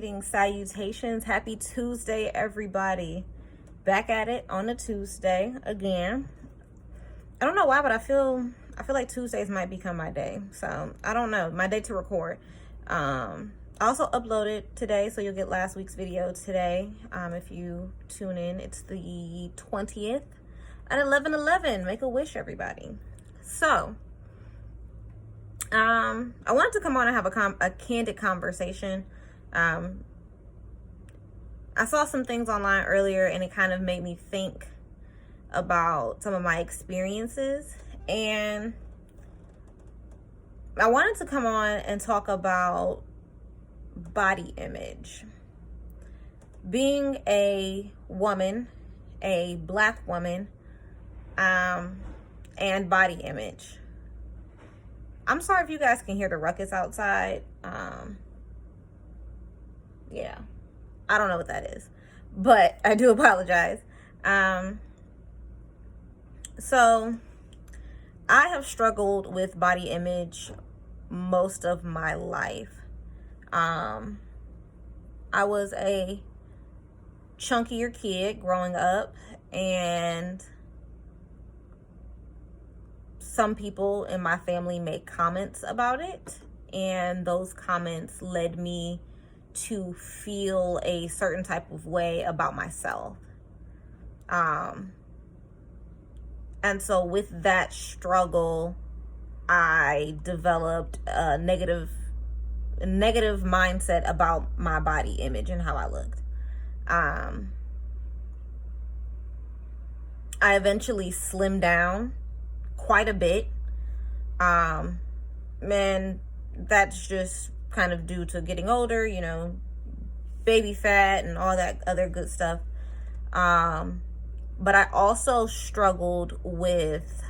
Greetings, salutations, happy Tuesday, everybody. Back at it on a Tuesday again. I don't know why, but I feel like Tuesdays might become my day. So I don't know, my day to record. I also uploaded today, so you'll get last week's video today. If you tune in, it's the 20th at 11:11. Make a wish, everybody. So I wanted to come on and have a candid conversation. I saw some things online earlier and it kind of made me think about some of my experiences, and I wanted to come on and talk about body image. Being a woman, a Black woman, and body image. I'm sorry if you guys can hear the ruckus outside. Yeah, I don't know what that is, but I do apologize. So I have struggled with body image most of my life. I was a chunkier kid growing up, and some people in my family made comments about it, and those comments led me to feel a certain type of way about myself. And so with that struggle, I developed a negative mindset about my body image and how I looked. I eventually slimmed down quite a bit. And that's just kind of due to getting older, you know, baby fat and all that other good stuff. But I also struggled with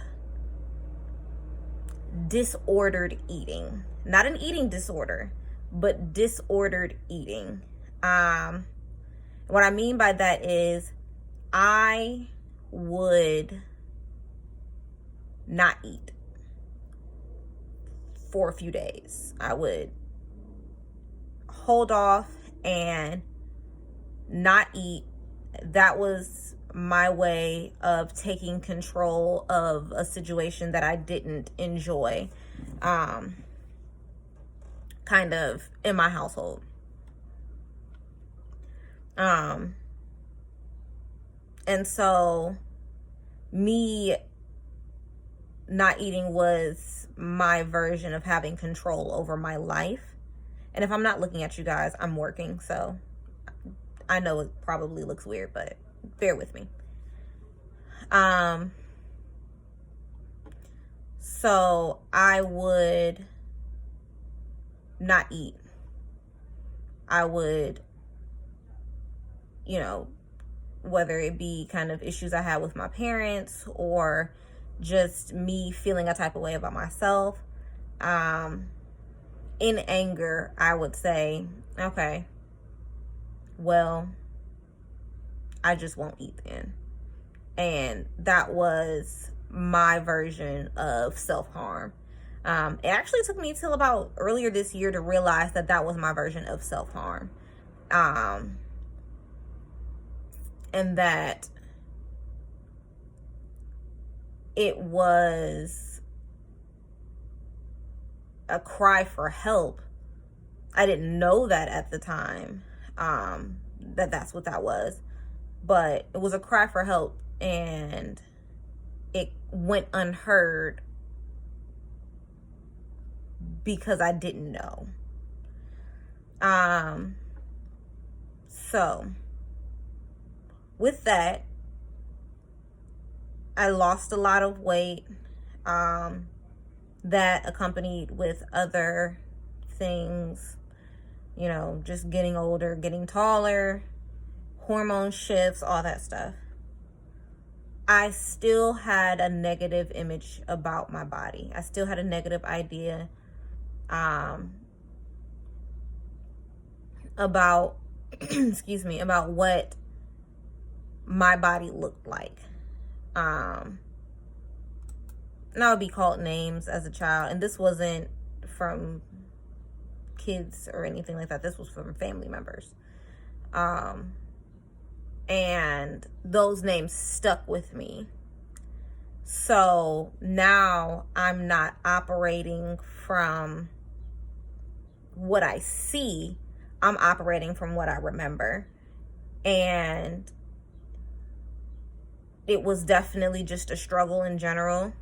disordered eating. Not an eating disorder, but disordered eating. What I mean by that is I would not eat for a few days. I would hold off and not eat. That was my way of taking control of a situation that I didn't enjoy, kind of in my household. And so me not eating was my version of having control over my life. And if I'm not looking at you guys, I'm working, so I know it probably looks weird, but bear with me. So I would not eat. I would, you know, whether it be kind of issues I had with my parents or just me feeling a type of way about myself, in anger, I would say, okay, well, I just won't eat then. And that was my version of self-harm. It actually took me till about earlier this year to realize that that was my version of self-harm. And that it was a cry for help. I didn't know that at the time, that's what that was. But it was a cry for help, and it went unheard because I didn't know. So with that, I lost a lot of weight, that accompanied with other things, you know, just getting older, getting taller, hormone shifts, all that stuff. I still had a negative image about my body. I still had a negative idea about excuse me, about what my body looked like. And I would be called names as a child, and this wasn't from kids or anything like that. This was from family members. And those names stuck with me. So now I'm not operating from what I see. I'm operating from what I remember. And it was definitely just a struggle in general.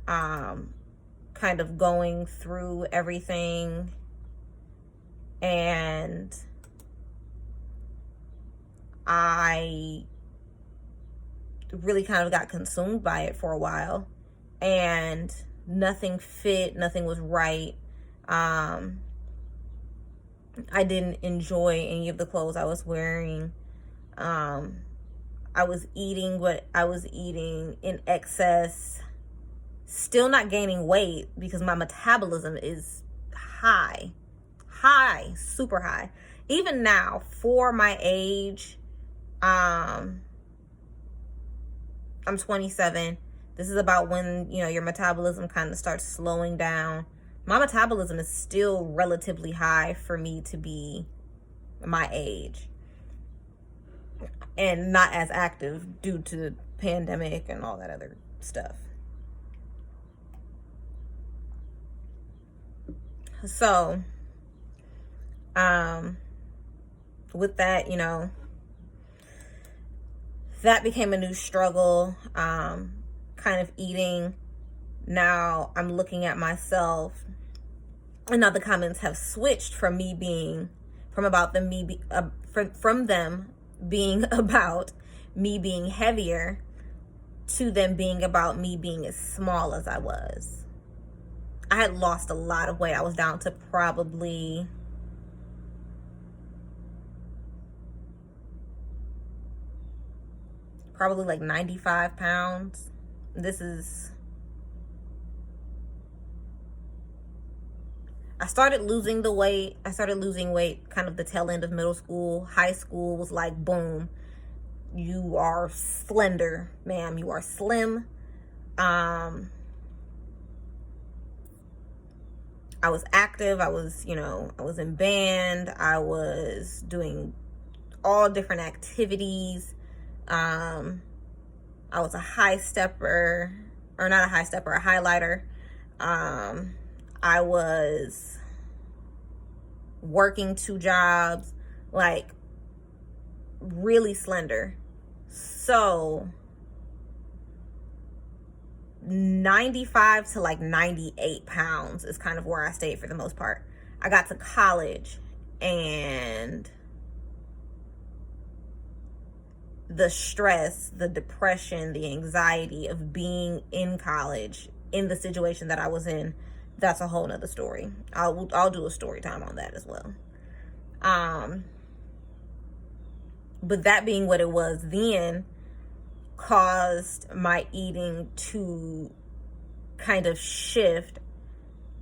Kind of going through everything, and I really kind of got consumed by it for a while, and nothing fit, nothing was right. I didn't enjoy any of the clothes I was wearing. I was eating what I was eating in excess, still not gaining weight because my metabolism is high, super high. Even now, for my age, I'm 27. This is about when, your metabolism kind of starts slowing down. My metabolism is still relatively high for me to be my age, and not as active due to the pandemic and all that other stuff. So, with that, that became a new struggle, kind of eating. Now I'm looking at myself, and now the comments have switched from me being, from them being about me being heavier to them being about me being as small as I was. I had lost a lot of weight. I was down to probably like 95 pounds. I started losing weight kind of the tail end of middle school. High school was like, boom, you are slender, ma'am. You are slim. I was active. I was in band. I was doing all different activities. I was a high stepper, or not a high stepper, a highlighter. I was working 2 jobs, like really slender. So 95 to like 98 pounds is kind of where I stayed for the most part. I got to college, and the stress, the depression, the anxiety of being in college, in the situation that I was in, that's a whole nother story. I'll do a story time on that as well. But that being what it was then, caused my eating to kind of shift.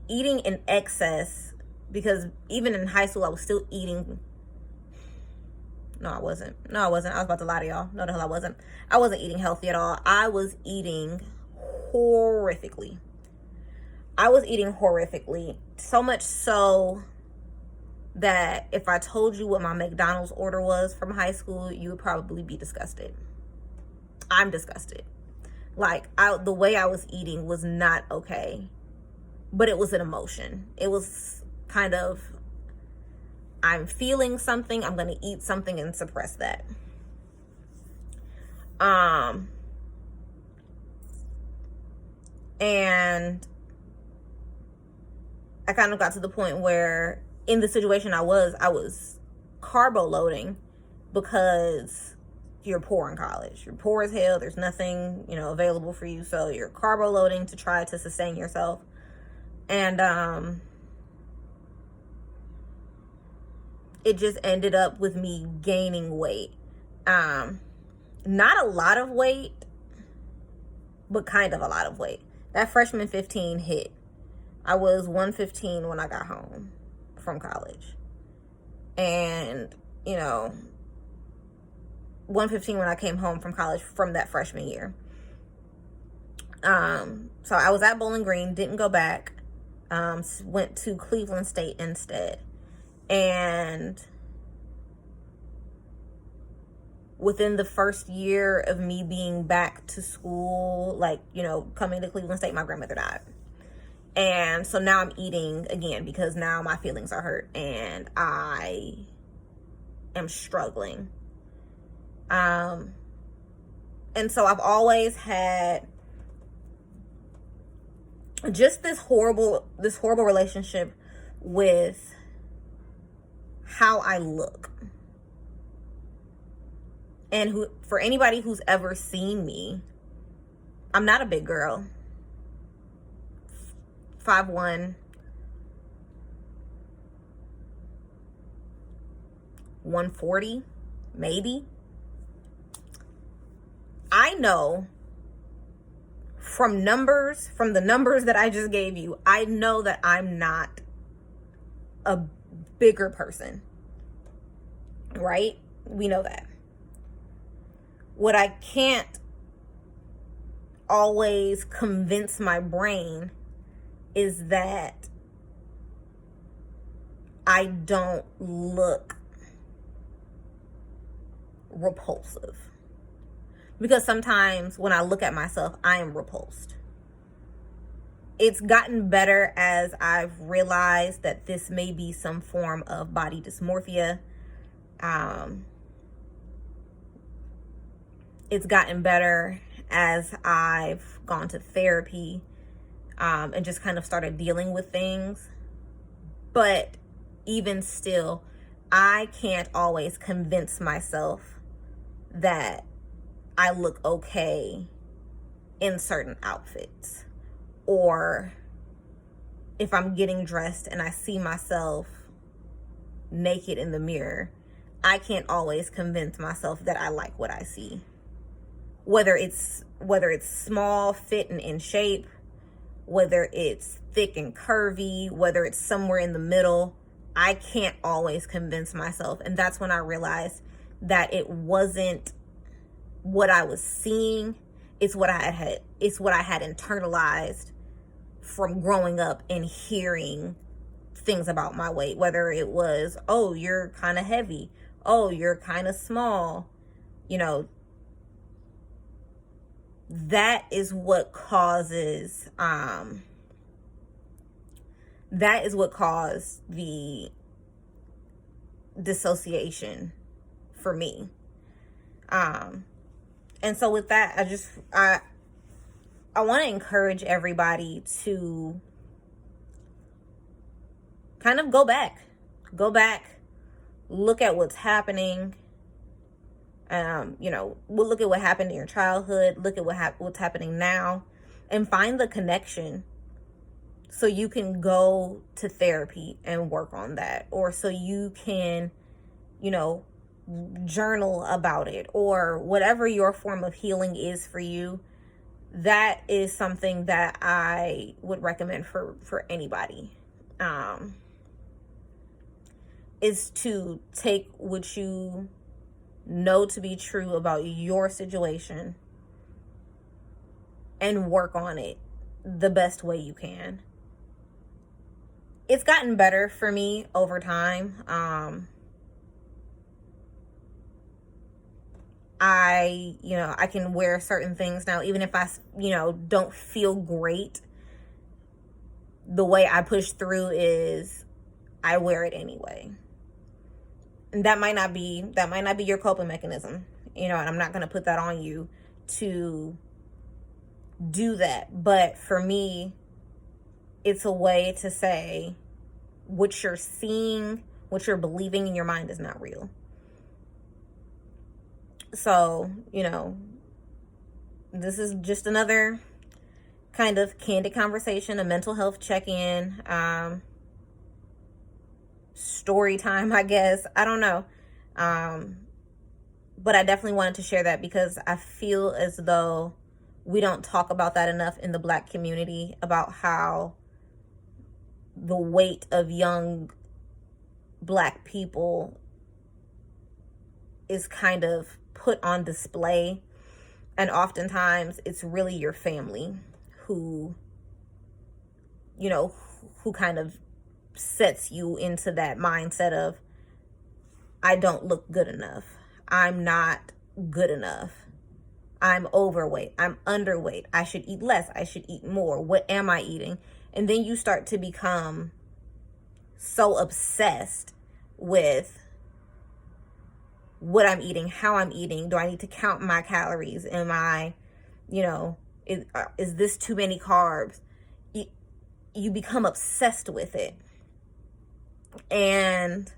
Eating in excess, because even in high school I was still eating. No, I wasn't. I was about to lie to y'all. No, the hell I wasn't. I wasn't eating healthy at all. I was eating horrifically. So much so that if I told you what my McDonald's order was from high school, you would probably be disgusted. I'm disgusted. Like, the way I was eating was not okay, but it was an emotion. It was kind of, I'm feeling something, I'm going to eat something and suppress that. And I kind of got to the point where, in the situation I was carbo loading, because you're poor in college. You're poor as hell. There's nothing, available for you. So you're carbo loading to try to sustain yourself. And it just ended up with me gaining weight. Not a lot of weight, but kind of a lot of weight. That freshman 15 hit. I was 115 when I got home from college. And, 115 when I came home from college from that freshman year. So I was at Bowling Green, didn't go back. went to Cleveland State instead. And within the first year of me being back to school, like, you know, coming to Cleveland State, my grandmother died. And so now I'm eating again because now my feelings are hurt and I am struggling. And so I've always had just this horrible relationship with how I look. And for anybody who's ever seen me, I'm not a big girl. 5'1", 140, maybe. I know from the numbers that I just gave you, I know that I'm not a bigger person, right? We know that. What I can't always convince my brain is that I don't look repulsive. Because sometimes when I look at myself, I am repulsed. It's gotten better as I've realized that this may be some form of body dysmorphia. It's gotten better as I've gone to therapy and just kind of started dealing with things. But even still, I can't always convince myself that I look okay in certain outfits. Or if I'm getting dressed and I see myself naked in the mirror, I can't always convince myself that I like what I see. Whether it's small, fit, and in shape, whether it's thick and curvy, whether it's somewhere in the middle, I can't always convince myself. And that's when I realized that it wasn't what I was seeing. It's what I had internalized from growing up and hearing things about my weight. Whether it was, oh, you're kind of heavy. Oh, you're kind of small. You know, that is what causes, that is what caused the dissociation for me. And so with that, I want to encourage everybody to kind of go back, look at what's happening. We'll look at what happened in your childhood, look at what's happening now, and find the connection so you can go to therapy and work on that, or so you can, journal about it, or whatever your form of healing is for you. That is something that I would recommend for anybody, is to take what you know to be true about your situation and work on it the best way you can. It's gotten better for me over time. I can wear certain things now, even if I, don't feel great. The way I push through is I wear it anyway. And that might not be your coping mechanism, and I'm not going to put that on you to do that. But for me, it's a way to say what you're seeing, what you're believing in your mind is not real. So, this is just another kind of candid conversation, a mental health check-in, story time, I guess. I don't know. But I definitely wanted to share that because I feel as though we don't talk about that enough in the Black community, about how the weight of young Black people is kind of put on display. And oftentimes it's really your family who you know, who kind of sets you into that mindset of, I don't look good enough. I'm not good enough. I'm overweight. I'm underweight. I should eat less. I should eat more. What am I eating? And then you start to become so obsessed with what I'm eating, how I'm eating. Do I need to count my calories? Am I, you know, is this too many carbs? You become obsessed with it. And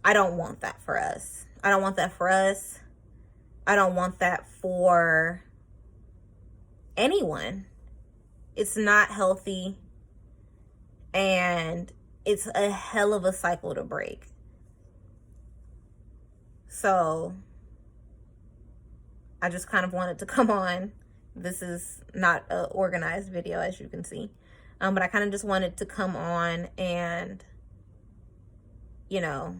I don't want that for us. I don't want that for us. I don't want that for anyone. It's not healthy. And it's a hell of a cycle to break. So I just kind of wanted to come on. This is not an organized video, as you can see. But I kind of just wanted to come on and, you know,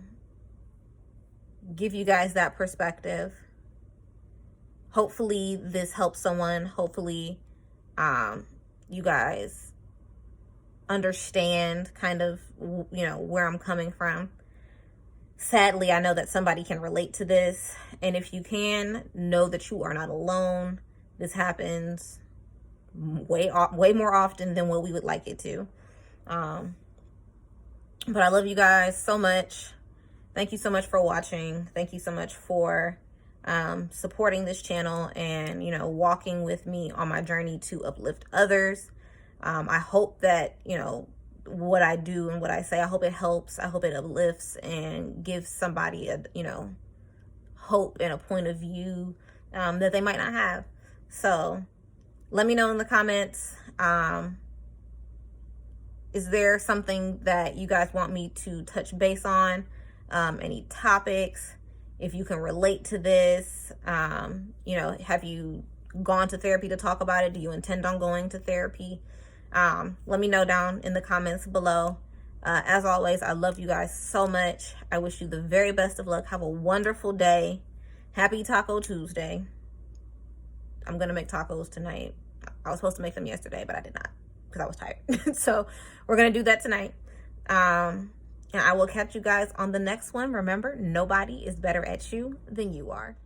give you guys that perspective. Hopefully this helps someone. Hopefully you guys understand kind of, you know, where I'm coming from. Sadly, I know that somebody can relate to this. And if you can, know that you are not alone. This happens way more often than what we would like it to. But I love you guys so much. Thank you so much for watching. Thank you so much for supporting this channel and, you know, walking with me on my journey to uplift others. I hope that, you know, what I do and what I say, I hope it helps. I hope it uplifts and gives somebody a, you know, hope and a point of view that they might not have. So let me know in the comments. Is there something that you guys want me to touch base on? Any topics? If you can relate to this, you know, have you gone to therapy to talk about it? Do you intend on going to therapy? Let me know down in the comments below. As always, I love you guys so much. I wish you the very best of luck. Have a wonderful day. Happy Taco Tuesday. I'm going to make tacos tonight. I was supposed to make them yesterday, but I did not because I was tired. So we're going to do that tonight. And I will catch you guys on the next one. Remember, nobody is better at you than you are.